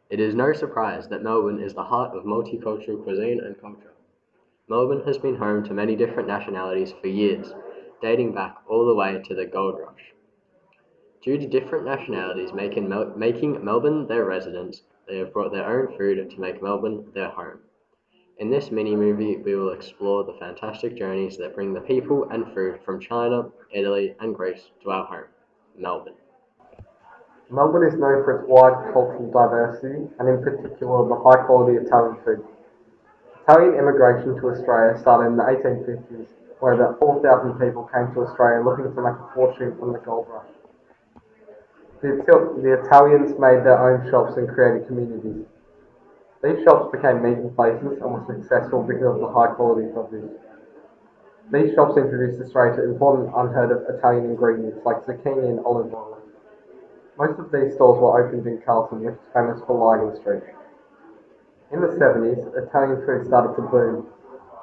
It is no surprise that Melbourne is the heart of multicultural cuisine and culture. Melbourne has been home to many different nationalities for years, dating back all the way to the Gold Rush. Due to different nationalities making Melbourne their residence, they have brought their own food to make Melbourne their home. In this mini-movie, we will explore the fantastic journeys that bring the people and food from China, Italy, and Greece to our home, Melbourne. Melbourne is known for its wide cultural diversity and in particular the high quality Italian food. Italian immigration to Australia started in the 1850s, where about 4,000 people came to Australia looking to make a fortune from the gold rush. The Italians made their own shops and created communities. These shops became meeting places and were successful because of the high quality produce. These shops introduced Australia to important unheard of Italian ingredients like zucchini and olive oil. Most of these stores were opened in Carlton, which is famous for Lygon Street. In the 70s, Italian food started to boom.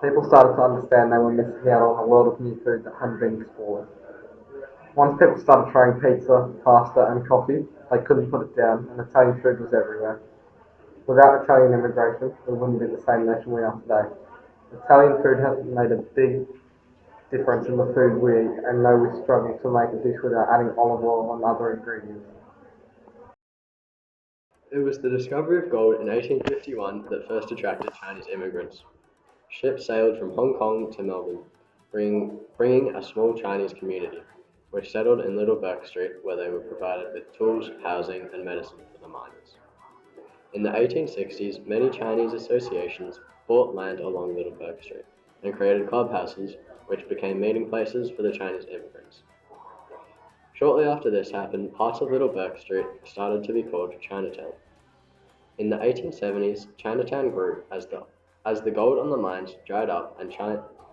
People started to understand they were missing out on a world of new food that hadn't been explored. Once people started trying pizza, pasta, and coffee, they couldn't put it down, and Italian food was everywhere. Without Italian immigration, we wouldn't be the same nation we are today. Italian food has made a big difference in the food we eat, and know we struggle to make a dish without adding olive oil and other ingredients. It was the discovery of gold in 1851 that first attracted Chinese immigrants. Ships sailed from Hong Kong to Melbourne, bringing a small Chinese community, which settled in Little Bourke Street where they were provided with tools, housing, and medicine for the miners. In the 1860s, many Chinese associations bought land along Little Bourke Street and created clubhouses, which became meeting places for the Chinese immigrants. Shortly after this happened, parts of Little Bourke Street started to be called Chinatown. In the 1870s, Chinatown grew as the gold on the mines dried up and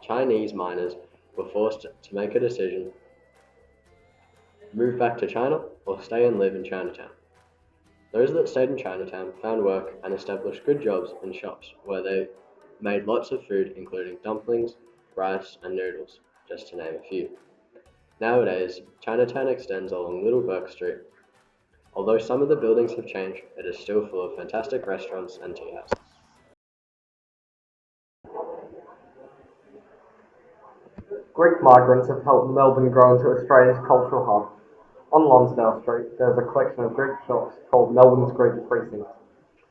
Chinese miners were forced to make a decision: move back to China or stay and live in Chinatown. Those that stayed in Chinatown found work and established good jobs in shops where they made lots of food, including dumplings, rice, and noodles, just to name a few. Nowadays, Chinatown extends along Little Bourke Street. Although some of the buildings have changed, it is still full of fantastic restaurants and tea houses. Greek migrants have helped Melbourne grow into Australia's cultural hub. On Lonsdale Street, there is a collection of Greek shops called Melbourne's Greek Precinct.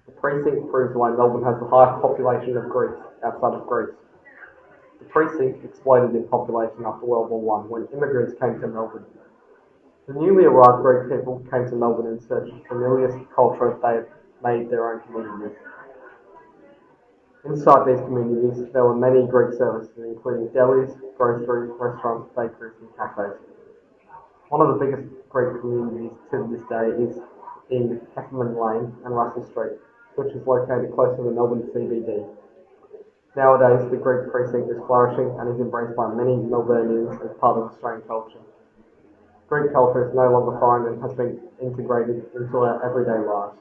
The precinct proves why Melbourne has the highest population of Greeks outside of Greece. The precinct exploded in population after World War One when immigrants came to Melbourne. The newly arrived Greek people came to Melbourne in search of familiar culture they had made their own communities. Inside these communities, there were many Greek services, including delis, groceries, restaurants, bakeries, and cafes. One of the biggest Greek communities to this day is in Heffernan Lane and Russell Street, which is located close to the Melbourne CBD. Nowadays, the Greek precinct is flourishing and is embraced by many Melburnians as part of Australian culture. Greek culture is no longer foreign and has been integrated into our everyday lives.